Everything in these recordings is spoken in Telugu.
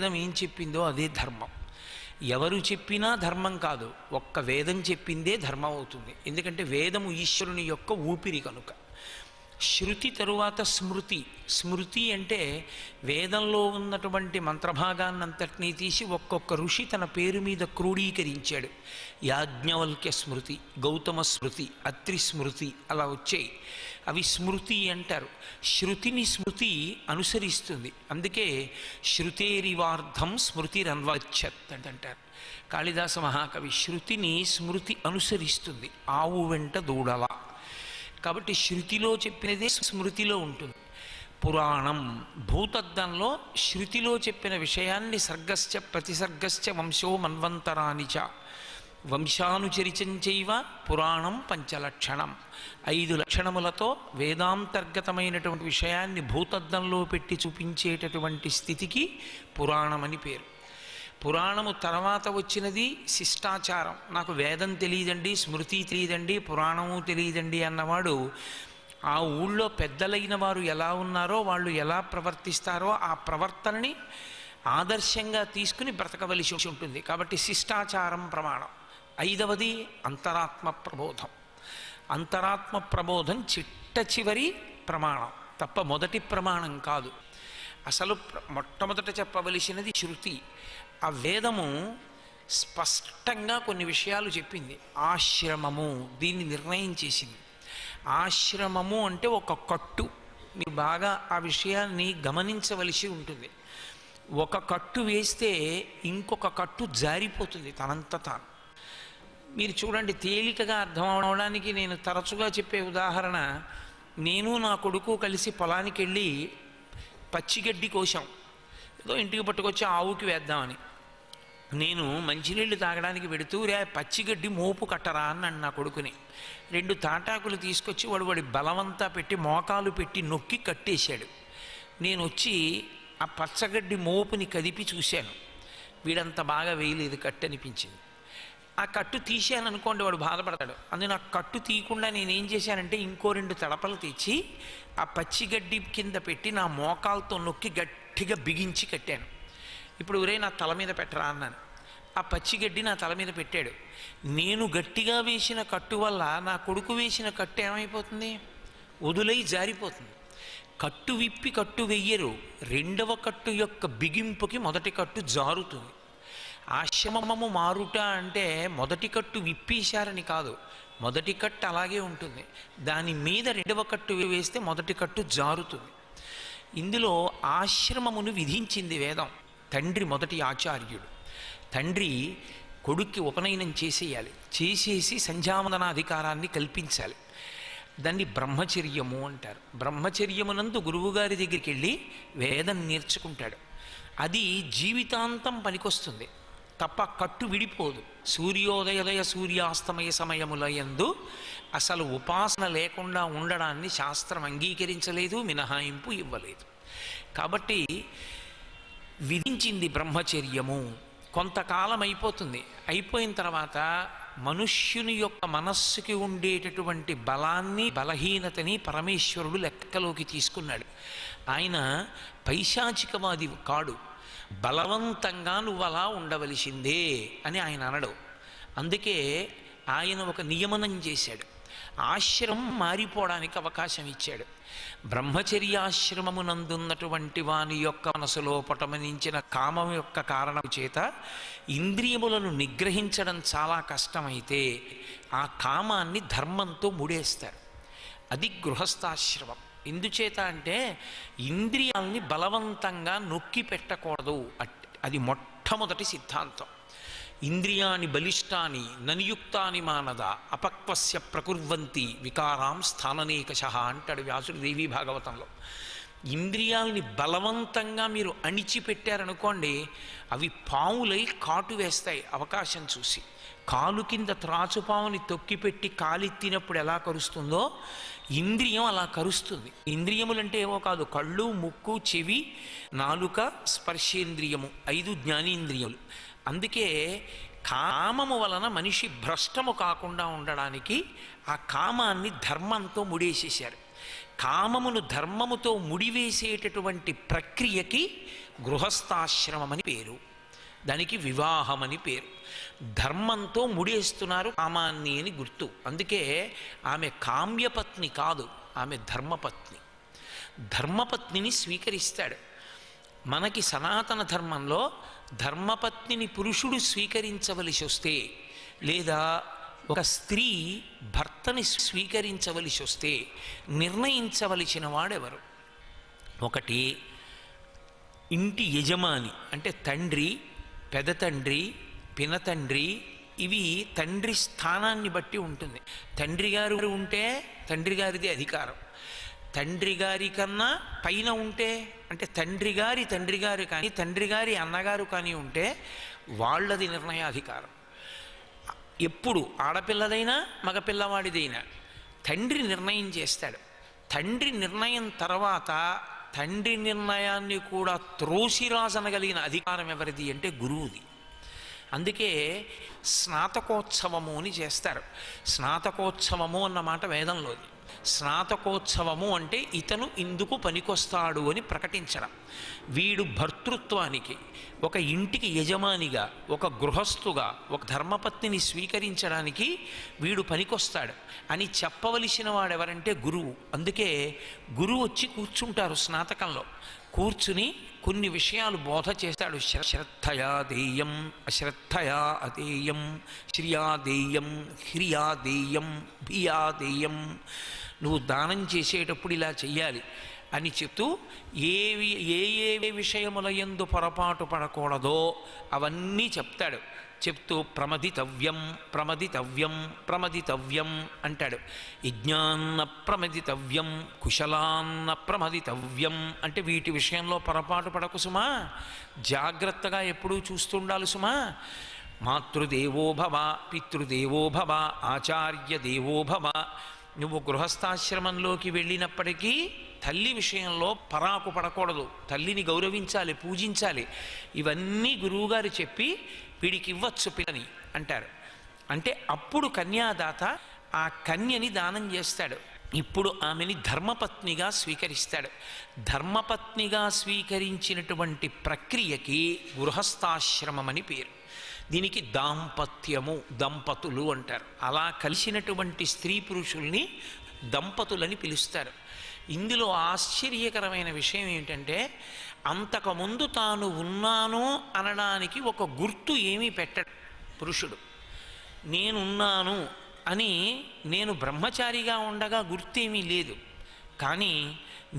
వేదం ఏం చెప్పిందో అదే ధర్మం. ఎవరు చెప్పినా ధర్మం కాదు, ఒక్క వేదం చెప్పిందే ధర్మం అవుతుంది. ఎందుకంటే వేదము ఈశ్వరుని యొక్క ఊపిరి కనుక. శృతి తరువాత స్మృతి. స్మృతి అంటే వేదంలో ఉన్నటువంటి మంత్రభాగాన్నంతటినీ తీసి ఒక్కొక్క ఋషి తన పేరు మీద క్రోడీకరించాడు. యాజ్ఞవల్క్య స్మృతి, గౌతమ స్మృతి, అత్రి స్మృతి అలా వచ్చాయి. అవి స్మృతి అంటారు. శృతిని స్మృతి అనుసరిస్తుంది. అందుకే శృతేరివార్ధం స్మృతిరన్వచ్చత్ అంటారు కాళిదాస మహాకవి. శృతిని స్మృతి అనుసరిస్తుంది, ఆవు వెంట దూడల. కాబట్టి శృతిలో చెప్పినదే స్మృతిలో ఉంటుంది. పురాణం భూతద్దంలో శృతిలో చెప్పిన విషయాన్ని సర్గశ్చ ప్రతిసర్గశ్చ వంశో మన్వంతరానిచ వంశానుచరిచంచైవ పురాణం పంచలక్షణం. 5 లక్షణములతో వేదాంతర్గతమైనటువంటి విషయాన్ని భూతద్దంలో పెట్టి చూపించేటటువంటి స్థితికి పురాణమని పేరు. పురాణము తర్వాత వచ్చినది శిష్టాచారం. నాకు వేదం తెలియదండి, స్మృతి తెలియదండి, పురాణము తెలియదండి అన్నవాడు ఆ ఊళ్ళో పెద్దలైన వారు ఎలా ఉన్నారో, వాళ్ళు ఎలా ప్రవర్తిస్తారో ఆ ప్రవర్తనని ఆదర్శంగా తీసుకుని బ్రతకవలసి ఉంటుంది. కాబట్టి శిష్టాచారం ప్రమాణం. 5వది అంతరాత్మ ప్రబోధం. అంతరాత్మ ప్రబోధం చిట్ట చివరి ప్రమాణం తప్ప మొదటి ప్రమాణం కాదు. అసలు మొట్టమొదట చెప్పవలసినది శృతి. ఆ వేదము స్పష్టంగా కొన్ని విషయాలు చెప్పింది. ఆశ్రమము దీన్ని నిర్ణయం చేసింది. ఆశ్రమము అంటే ఒక కట్టు. మీరు బాగా ఆ విషయాన్ని గమనించవలసి ఉంటుంది. ఒక కట్టు వేస్తే ఇంకొక కట్టు జారిపోతుంది తనంత తాను. మీరు చూడండి, తేలికగా అర్థం అవడానికి నేను తరచుగా చెప్పే ఉదాహరణ, నేను నా కొడుకు కలిసి పొలానికి వెళ్ళి పచ్చిగడ్డి కోసాం. ఏదో ఇంటికి పట్టుకొచ్చి ఆవుకి వేద్దామని. నేను మంచినీళ్ళు తాగడానికి పెడుతూ, రే పచ్చిగడ్డి మోపు కట్టరా అన్నాడు నా కొడుకుని. 2 తాటాకులు తీసుకొచ్చి వాడి బలవంతా పెట్టి మోకాలు పెట్టి నొక్కి కట్టేశాడు. నేను వచ్చి ఆ పచ్చగడ్డి మోపుని కదిపి చూశాను. వీడంత బాగా వేయలేదు, కట్టు అనిపించింది. ఆ కట్టు తీసాను అనుకోండి, వాడు బాధపడతాడు. అందుకని ఆ కట్టు తీయకుండా నేనేం చేశానంటే ఇంకో 2 తడపలు తెచ్చి ఆ పచ్చిగడ్డి కింద పెట్టి నా మోకాలతో నొక్కి గట్టిగా బిగించి కట్టాను. ఇప్పుడు ఒరే నా తల మీద పెట్టరా అన్నాను. ఆ పచ్చిగడ్డి నా తల మీద పెట్టాడు. నేను గట్టిగా వేసిన కట్టు వల్ల నా కొడుకు వేసిన కట్టు ఏమైపోతుంది? వదులై జారిపోతుంది. కట్టు విప్పి కట్టు వెయ్యరు. 2వ కట్టు యొక్క బిగింపుకి మొదటి కట్టు జారుతుంది. ఆశ్రమము మారుట అంటే మొదటి కట్టు విప్పేశారని కాదు, మొదటి కట్టు అలాగే ఉంటుంది. దాని మీద 2వ కట్టు వేస్తే మొదటి కట్టు జారుతుంది. ఇందులో ఆశ్రమమును విధించింది వేదం. తండ్రి మొదటి ఆచార్యుడు. తండ్రి కొడుక్కి ఉపనయనం చేసేయాలి, చేసేసి సంధ్యావందనాధికారాన్ని కల్పించాలి. దాన్ని బ్రహ్మచర్యము అంటారు. బ్రహ్మచర్యమునందు గురువుగారి దగ్గరికి వెళ్ళి వేదం నేర్చుకుంటాడు. అది జీవితాంతం పనికొస్తుంది తప్ప కట్టు విడిపోదు. సూర్యోదయ సూర్యాస్తమయ సమయములయందు అసలు ఉపాసన లేకుండా ఉండడాన్ని శాస్త్రం అంగీకరించలేదు, మినహాయింపు ఇవ్వలేదు. కాబట్టి విధించింది బ్రహ్మచర్యము. కొంతకాలం అయిపోతుంది. అయిపోయిన తర్వాత మనుష్యుని యొక్క మనస్సుకి ఉండేటటువంటి బలాన్ని బలహీనతని పరమేశ్వరుడు లెక్కలోకి తీసుకున్నాడు. ఆయన పైశాచికవాది కాడు. బలవంతంగా నువ్వు అలా ఉండవలసిందే అని ఆయన అనడు. అందుకే ఆయన ఒక నియమనం చేశాడు. ఆశ్రమం మారిపోవడానికి అవకాశం ఇచ్చాడు. బ్రహ్మచర్యాశ్రమమునందున్నటువంటి వాని యొక్క మనసులో పటమనించిన కామం యొక్క కారణం చేత ఇంద్రియములను నిగ్రహించడం చాలా కష్టమైతే ఆ కామాన్ని ధర్మంతో ముడేస్తారు. అది గృహస్థాశ్రమం. ఎందుచేత అంటే ఇంద్రియాల్ని బలవంతంగా నొక్కి పెట్టకూడదు. అది మొట్టమొదటి సిద్ధాంతం. ఇంద్రియాని బలిష్టాని ననియుక్తాని మానద అపక్వస్య ప్రకుర్వంతి వికారాం స్థాననేకశః అంటాడు వ్యాసుడు దేవీ భాగవతంలో. ఇంద్రియాల్ని బలవంతంగా మీరు అణిచిపెట్టారనుకోండి, అవి పావులై కాటు వేస్తాయి అవకాశం చూసి. కాలు కింద త్రాచుపావుని తొక్కిపెట్టి కాలెత్తినప్పుడు ఎలా కరుస్తుందో ఇంద్రియం అలా కరుస్తుంది. ఇంద్రియములంటే ఏవో కాదు, కళ్ళు, ముక్కు, చెవి, నాలుక, స్పర్శేంద్రియము, 5 జ్ఞానేంద్రియములు. అందుకే కామము వలన మనిషి భ్రష్టము కాకుండా ఉండడానికి ఆ కామాన్ని ధర్మంతో ముడేసేశారు. కామమును ధర్మముతో ముడివేసేటటువంటి ప్రక్రియకి గృహస్థాశ్రమమని పేరు. దానికి వివాహమని పేరు. ధర్మంతో ముడేస్తున్నారు కామాన్ని అని గుర్తు. అందుకే ఆమె కామ్యపత్ని కాదు, ఆమె ధర్మపత్ని. ధర్మపత్నిని స్వీకరిస్తాడు. మనకి సనాతన ధర్మంలో ధర్మపత్నిని పురుషుడు స్వీకరించవలసి వస్తే, లేదా ఒక స్త్రీ భర్తని స్వీకరించవలసి వస్తే నిర్ణయించవలసిన వాడెవరు? ఒకటి ఇంటి యజమాని, అంటే తండ్రి, పెదతండ్రి, పినతండ్రి. ఇవి తండ్రి స్థానాన్ని బట్టి ఉంటుంది. తండ్రి గారు ఉంటే తండ్రి గారిది అధికారం. తండ్రి గారి కన్నా పైన ఉంటే, అంటే తండ్రి గారు కానీ తండ్రి గారి అన్నగారు కానీ ఉంటే వాళ్ళది నిర్ణయాధికారం. ఎప్పుడు ఆడపిల్లదైనా మగపిల్లవాడిదైనా తండ్రి నిర్ణయం చేస్తాడు. తండ్రి నిర్ణయం తర్వాత తండ్రి నిర్ణయాన్ని కూడా త్రోసిరాజనగలిగిన అధికారం ఎవరిది అంటే గురువుది. అందుకే స్నాతకోత్సవము అని చేస్తారు. స్నాతకోత్సవము అన్నమాట వేదంలోది. స్నాతకోత్సవము అంటే ఇతను ఇందుకు పనికొస్తాడు అని ప్రకటించడం. వీడు భర్తృత్వానికి, ఒక ఇంటికి యజమానిగా, ఒక గృహస్థుగా, ఒక ధర్మపత్నిని స్వీకరించడానికి వీడు పనికొస్తాడు అని చెప్పవలసిన వాడెవరంటే గురువు. అందుకే గురువు వచ్చి కూర్చుంటారు స్నాతకంలో. కూర్చుని కొన్ని విషయాలు బోధ చేస్తాడు. శ్రద్ధయా దేయం, అశ్రద్ధయా అదేయం, శ్రియా దేయం, హ్రియా దేయం, భియా దేయం. నువ్వు దానం చేసేటప్పుడు ఇలా చెయ్యాలి అని చెప్తూ ఏ విషయముల యందు పొరపాటు పడకూడదో అవన్నీ చెప్తాడు. చెప్తూ ప్రమదితవ్యం ప్రమదితవ్యం ప్రమదితవ్యం అంటాడు. యజ్ఞాన్న ప్రమదితవ్యం, కుశలాన్న ప్రమదితవ్యం. అంటే వీటి విషయంలో పొరపాటు పడకు సుమా, జాగ్రత్తగా ఎప్పుడూ చూస్తుండాలి సుమా. మాతృదేవో భవ, పితృదేవో భవ, ఆచార్య దేవో భవ. నువ్వు గృహస్థాశ్రమంలోకి వెళ్ళినప్పటికీ తల్లి విషయంలో పరాకు పడకూడదు. తల్లిని గౌరవించాలి, పూజించాలి. ఇవన్నీ గురువుగారు చెప్పి వీడికి ఇవ్వచ్చు పిల్లని అంటారు. అంటే అప్పుడు కన్యాదాత ఆ కన్యని దానం చేస్తాడు. ఇప్పుడు ఆమెని ధర్మపత్నిగా స్వీకరిస్తాడు. ధర్మపత్నిగా స్వీకరించినటువంటి ప్రక్రియకి గృహస్థాశ్రమం అని పేరు. దీనికి దాంపత్యము, దంపతులు అంటారు. అలా కలిసినటువంటి స్త్రీ పురుషుల్ని దంపతులని పిలుస్తారు. ఇందులో ఆశ్చర్యకరమైన విషయం ఏంటంటే, అంతకుముందు తాను ఉన్నాను అనడానికి ఒక గుర్తు ఏమీ పెట్టడు పురుషుడు. నేనున్నాను అని నేను బ్రహ్మచారిగా ఉండగా గుర్తేమీ లేదు. కానీ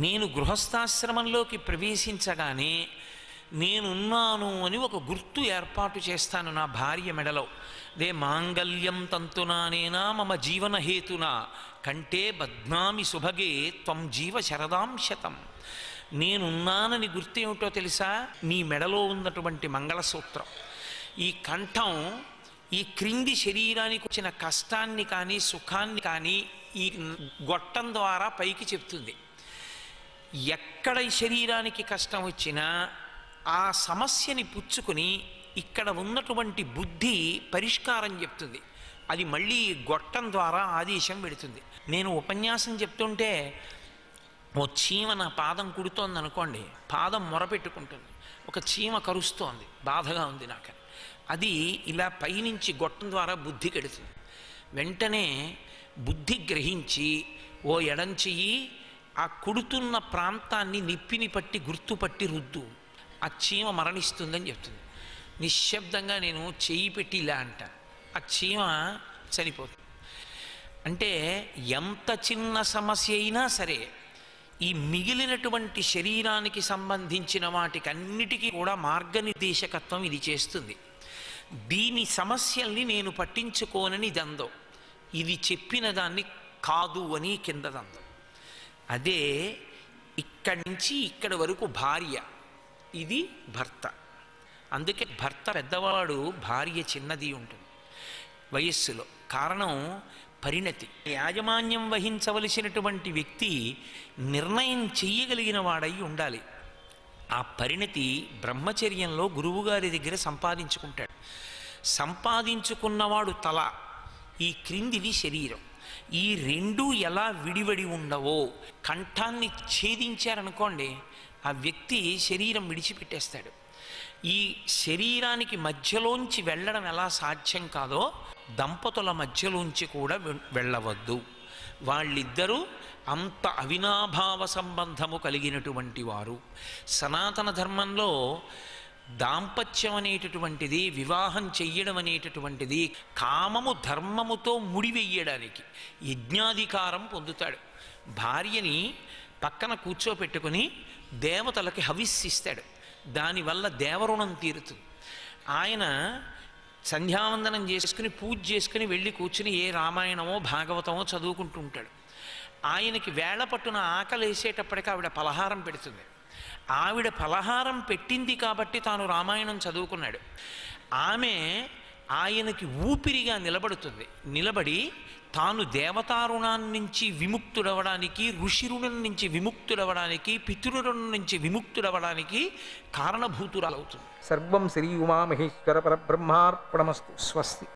నేను గృహస్థాశ్రమంలోకి ప్రవేశించగానే నేనున్నాను అని ఒక గుర్తు ఏర్పాటు చేస్తాను నా భార్య మెడలో. దే మాంగళ్యం తంతునానేనా మమ జీవన హేతునా కంటే బధ్నామి సుభగే త్వం జీవ శరదాంశతం. నేనున్నానని గుర్తేమిటో తెలుసా? నీ మెడలో ఉన్నటువంటి మంగళసూత్రం. ఈ కంఠం ఈ క్రింది శరీరానికి వచ్చిన కష్టాన్ని కానీ సుఖాన్ని కానీ ఈ గొట్టం ద్వారా పైకి చెప్తుంది. ఎక్కడ ఈ శరీరానికి కష్టం వచ్చినా ఆ సమస్యని పుచ్చుకొని ఇక్కడ ఉన్నటువంటి బుద్ధి పరిష్కారం చెప్తుంది. అది మళ్ళీ గొట్టం ద్వారా ఆదేశం పెడుతుంది. నేను ఉపన్యాసం చెప్తుంటే ఓ చీమ నా పాదం కుడుతోంది అనుకోండి, పాదం మొరపెట్టుకుంటుంది. ఒక చీమ కరుస్తోంది, బాధగా ఉంది నాకు. అది ఇలా పైనుంచి గొట్టం ద్వారా బుద్ధి కెడుతుంది. వెంటనే బుద్ధి గ్రహించి ఓ ఎడం చెయ్యి ఆ కుడుతున్న ప్రాంతాన్ని నిప్పిని పట్టి గుర్తుపట్టి రుద్దు, ఆ చీమ మరణిస్తుందని చెప్తుంది. నిశ్శబ్దంగా నేను చెయ్యి పెట్టి ఇలా అంట, ఆ చీమ చనిపోతుంది. అంటే ఎంత చిన్న సమస్య అయినా సరే ఈ మిగిలినటువంటి శరీరానికి సంబంధించిన వాటికి అన్నిటికీ కూడా మార్గనిర్దేశకత్వం ఇది చేస్తుంది. దీని సమస్యల్ని నేను పట్టించుకోనని దందో, ఇది చెప్పిన దాన్ని కాదు అని కింద దందో. అదే ఇక్కడి నుంచి ఇక్కడి వరకు భార్య, ఇది భర్త. అందుకే భర్త పెద్దవాడు, భార్య చిన్నది ఉంటుంది వయస్సులో. కారణం పరిణతి. యాజమాన్యం వహించవలసినటువంటి వ్యక్తి నిర్ణయం చెయ్యగలిగిన వాడై ఉండాలి. ఆ పరిణతి బ్రహ్మచర్యంలో గురువుగారి దగ్గర సంపాదించుకుంటాడు. సంపాదించుకున్నవాడు తల, ఈ క్రిందిది శరీరం. ఈ రెండు ఎలా విడివడి ఉండవో కంఠాన్ని ఛేదించారనుకోండి, ఆ వ్యక్తి శరీరం విడిచిపెట్టేస్తాడు. ఈ శరీరానికి మధ్యలోంచి వెళ్ళడం ఎలా సాధ్యం కాదో దంపతుల మధ్యలోంచి కూడా వెళ్ళవద్దు. వాళ్ళిద్దరూ అంత అవినాభావ సంబంధము కలిగినటువంటి వారు. సనాతన ధర్మంలో దాంపత్యం అనేటటువంటిది, వివాహం చెయ్యడం అనేటటువంటిది కామము ధర్మముతో ముడివెయ్యడానికి యజ్ఞాధికారం పొందుతాడు. భార్యని పక్కన కూర్చోపెట్టుకుని దేవతలకి హవిస్సిస్తాడు. దానివల్ల దేవరుణం తీరుతుంది. ఆయన సంధ్యావందనం చేసుకుని పూజ చేసుకుని వెళ్ళి కూర్చుని ఏ రామాయణమో భాగవతమో చదువుకుంటూ ఉంటాడు. ఆయనకి వేళ పట్టున ఆకలి వేసేటప్పటికి ఆవిడ పలహారం పెడుతుంది. ఆవిడ పలహారం పెట్టింది కాబట్టి తాను రామాయణం చదువుకున్నాడు. ఆమె ఆయనకి ఊపిరిగా నిలబడుతుంది. నిలబడి తాను దేవతారుణాన్ని నుంచి విముక్తుడవడానికి, ఋషి రుణం నుంచి విముక్తుడవడానికి, పితృరుణం నుంచి విముక్తుడవడానికి కారణభూతురాలవుతుంది. సర్వం శ్రీ ఉమామహేశ్వర పరబ్రహ్మార్పణమస్తు. స్వస్తి.